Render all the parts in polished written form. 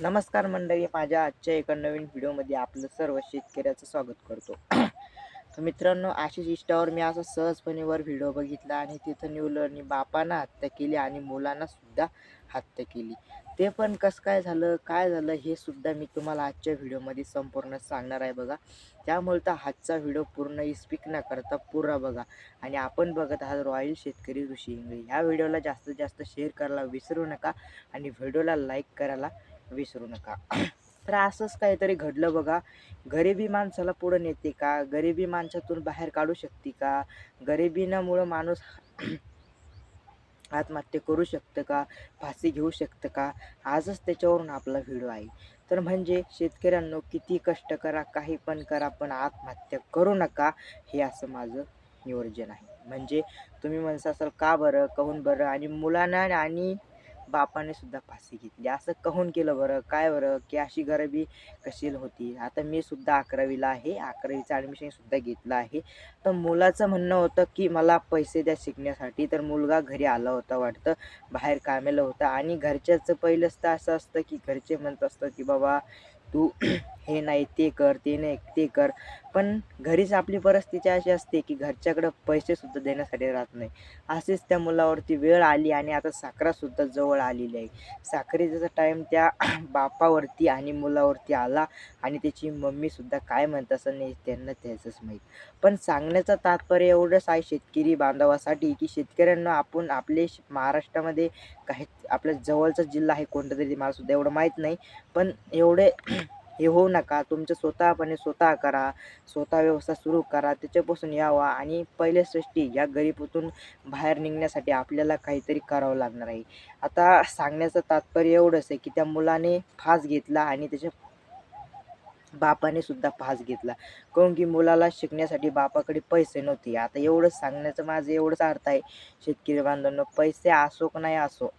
नमस्कार मंडळी, माझ्या आजच्या एका नवीन व्हिडिओमध्ये आपलं सर्व शेतकऱ्याचं स्वागत करतो. तर मित्रांनो, आशिष इंस्टावर मी असा सहजपणे व्हिडिओ बघितला आणि तिथं निवलं आणि बापानं हत्या केली आणि मुलांना सुद्धा हत्या केली. ते पण कसं काय झालं, काय झालं हे सुद्धा मी तुम्हाला आजच्या व्हिडिओमध्ये संपूर्ण सांगणार आहे बघा. त्यामुळे तर आजचा व्हिडिओ पूर्ण स्किप न करता पुरा बघा. आणि आपण बघत आहात रॉयल शेतकरी ऋषी इंगळे. ह्या व्हिडिओला जास्तीत जास्त शेअर करायला विसरू नका आणि व्हिडिओला लाईक करायला विसरू नका. तर असंच काहीतरी घडलं बघा. गरिबी माणसाला पुढे नेते का? गरिबी माणसातून बाहेर काढू शकते का? गरिबीमुळं माणूस आत्महत्या करू शकतं का? फाशी घेऊ शकतं का? आजच त्याच्यावरून आपला व्हिडिओ आहे. तर म्हणजे शेतकऱ्यांनो, किती कष्ट करा, काही पण करा, पण आत्महत्या करू नका, हे असं माझं नियोजन आहे. म्हणजे तुम्ही म्हणता असाल का बरं? काहून बरं? आणि मुलांना आणि बापाने सुद्धा फाशी घेतली. असं काहून केलं बरं? काय बरं? की अशी गरिबी कशी होती? आता मी सुद्धा 11वीला आहे. 11वीचं ॲडमिशन सुद्धा घेतलं आहे. तर मुलाचं म्हणणं होतं की मला पैसे द्या शिकण्यासाठी. तर मुलगा घरी आला होता वाटतं, बाहेर कामाला होता आणि घरच्याचं पहिलंच तर असं असतं की घरचे म्हणत असतात की बाबा तू हे नाही ते कर, ते नाही ते कर. पण घरीच आपली परिस्थिती अशी असते की घरच्याकडं पैसे सुद्धा देण्यासाठी राहत नाही. अशीच त्या मुलावरती वेळ आली आणि आता साखरासुद्धा जवळ आलेली आहे. साखरेचा टाईम त्या बापावरती आणि मुलावरती आला आणि त्याची मम्मीसुद्धा काय म्हणत असेल नाही त्यांना त्याचंच माहीत. पण सांगण्याचं तात्पर्य एवढंच आहे शेतकरी बांधवासाठी की शेतकऱ्यांना आपण महाराष्ट्रामध्ये काही आपल्या जवळचा जिल्हा आहे कोणता तरी, मला सुद्धा एवढं माहीत नाही. पण एवढे हे होऊ नका. तुमचं स्वतःपणे स्वतः करा. स्वतः व्यवसाय सुरू करा. त्याच्यापासून यावा आणि पहिले सृष्टी या गरिबीतून बाहेर निघण्यासाठी आपल्याला काहीतरी करावं लागणार आहे. आता सांगण्याचं तात्पर्य एवढंच आहे की त्या मुलाने फास घेतला आणि त्याच्या बापाने सुद्धा फास घेतला. काऊन की मुलाला शिकण्यासाठी बापाकडे पैसे नव्हते. आता एवढंच सांगण्याचं माझं एवढंच अर्थ आहे शेतकरी बांधवांनो, पैसे असो का नाही असो.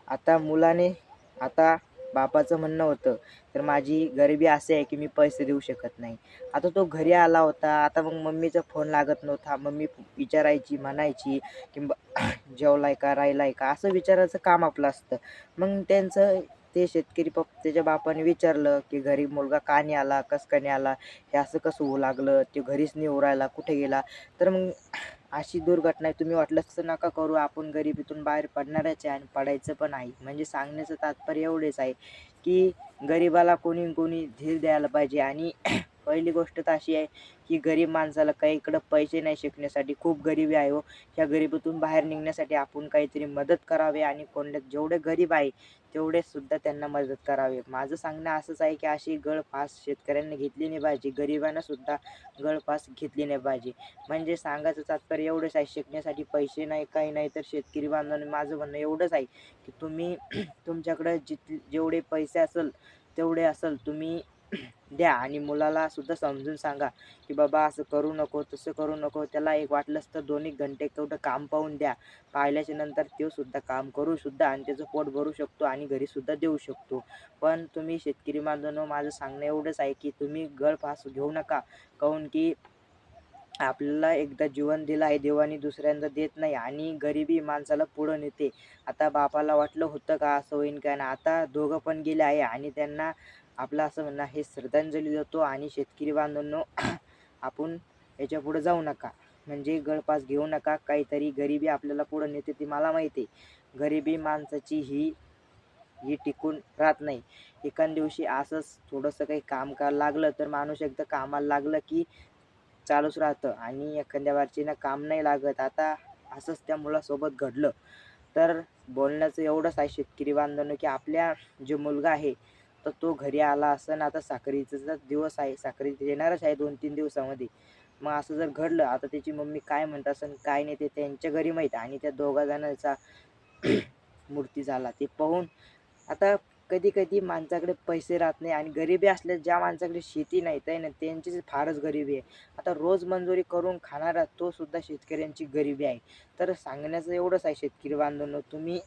आता मुलाने आता बापाचं म्हणणं होतं, तर माझी गरिबी अशी आहे की मी पैसे देऊ शकत नाही. आता तो घरी आला होता. आता मग मम्मीचा फोन लागत नव्हता. मम्मी विचारायची, म्हणायची की जेवलाय का? राहिलाय का? असं विचारायचं काम आपलं असतं. मग त्यांचं ते शेतकरी त्याच्या बापाने विचारलं की घरी मुलगा का नाही आला? कसं काय नाही आला? हे असं कसं होऊ लागलं? ते घरीच नाही येऊ राहिला, कुठे गेला? तर मग अशी दुर्घटना आहे. तुम्ही वाटलं तसं नका करू. आपण गरिबीतून बाहेर पडणारच आहे आणि पडायचं पण आहे. म्हणजे सांगण्याचं तात्पर्य एवढेच आहे की गरिबाला कोणी कोणी धीर द्यायला पाहिजे आणि पहिली गोष्ट तर अशी आहे की गरीब माणसाला काही इकडं पैसे नाही शिकण्यासाठी, खूप गरिबी आहे हो. ह्या गरिबीतून बाहेर निघण्यासाठी आपण काहीतरी मदत करावी आणि जेवढे गरीब आहे तेवढे सुद्धा त्यांना मदत करावी. माझं सांगणं असंच आहे की अशी गळफास शेतकऱ्यांनी घेतली नाही पाहिजे. गरिबांना सुद्धा गळफास घेतली नाही पाहिजे. म्हणजे सांगायचं तात्पर्य एवढंच आहे, शिकण्यासाठी पैसे नाही, काही नाही, तर शेतकरी बांधवांनो माझं म्हणणं एवढंच आहे की तुम्ही तुमच्याकडे जेवढे पैसे असेल तेवढे असेल तुम्ही द्या आणि मुलाला सुद्धा समजून सांगा की बाबा असं करू नको, तसं करू नको. त्याला एक वाटलंच तर 2-1 घंटे तेवढं काम पाहून द्या. पाहिल्याच्या नंतर तो सुद्धा काम करू सुद्धा आणि त्याचं पोट भरू शकतो आणि घरी सुद्धा देऊ शकतो. पण तुम्ही शेतकरी बांधवांनो माझं सांगणं एवढंच आहे की तुम्ही गळफास घेऊ नका. काऊन की आपल्याला एकदा जीवन दिलं आहे देवाने, दुसऱ्यांदा देत नाही आणि गरिबी माणसाला पुढं नेते. आता बापाला वाटलं होतं का असं होईन का ना, आता दोघं पण गेले आहे आणि त्यांना आपलं असं म्हणणं आहे श्रद्धांजली देतो आणि शेतकरी बांधवांनो आपण याच्यापुढे जाऊ नका. म्हणजे गळफास घेऊ नका. काहीतरी गरिबी आपल्याला पुढं नेते ती मला माहिती आहे. गरिबी माणसाची ही ही टिकून राहत नाही. एखाद दिवशी असंच थोडंसं काही काम करायला लागलं तर माणूस एकदा कामाला लागलं की चालूच राहतं आणि एखाद्या बारचीनं काम नाही लागत. आता असंच त्या मुलासोबत घडलं. तर बोलण्याचं एवढंच आहे शेतकरी बांधवांनो की आपल्या जो मुलगा आहे तर तो घरी आला असन. आता साखरीचा दिवस आहे. साखरी येणारच आहे 2-3 दिवसामध्ये. मग असं जर घडलं, आता त्याची मम्मी काय म्हणत असेल काय नाही ते त्यांच्या घरी माहीत आणि त्या दोघा जणांचा मूर्ती झाला ते पाहून आता कधी-कधी माणसाकडे पैसे राहत नाही आणि गरिबी असल्या ज्या माणसाकडे शेती नाही तर आहे ना त्यांचीच फारच गरिबी आहे. आता रोज मंजुरी करून खाणारा तो सुद्धा शेतकऱ्यांची गरिबी आहे. तर सांगण्याचं एवढंच आहे शेतकरी बांधवांनो, तुम्ही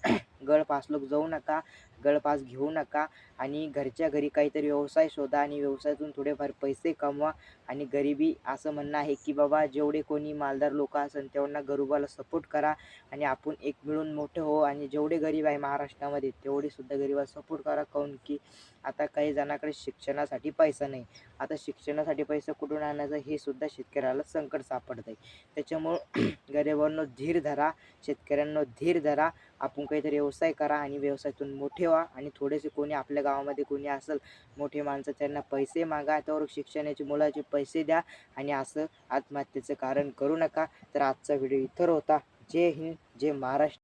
गळफास लोक जाऊ नका. गळफास घेऊ नका आणि घरच्या घरी काहीतरी व्यवसाय शोधा आणि व्यवसायातून थोडेफार पैसे कमवा. आणि गरिबी असं म्हणणं आहे की बाबा जेवढे कोणी मालदार लोक असेल तेवढ्यांना गरिबाला सपोर्ट करा आणि आपण एक मिळून मोठे हो. आणि जेवढे गरीब आहे महाराष्ट्रामध्ये तेवढे सुद्धा गरिबाला सपोर्ट करा. काऊन की आता काही जणांकडे शिक्षणासाठी पैसा नाही. आता शिक्षणासाठी पैसा कुठून आणायचा हे सुद्धा शेतकऱ्याला संकट सापडत आहे. त्याच्यामुळं गरिबांनो धीर धरा, शेतकऱ्यांनो धीर धरा. आपण काहीतरी व्यवसाय करा आणि व्यवसायातून मोठे व्हा. आणि थोडेसे कोणी आपल्या गावामध्ये कोणी असेल मोठे माणसं त्यांना पैसे मागा, त्यावर शिक्षणाची मुलाचे पैसे द्या आणि असं आत्महत्येचं कारण करू नका. तर आजचा व्हिडिओ इथं होता. जय हिंद, जय महाराष्ट्र.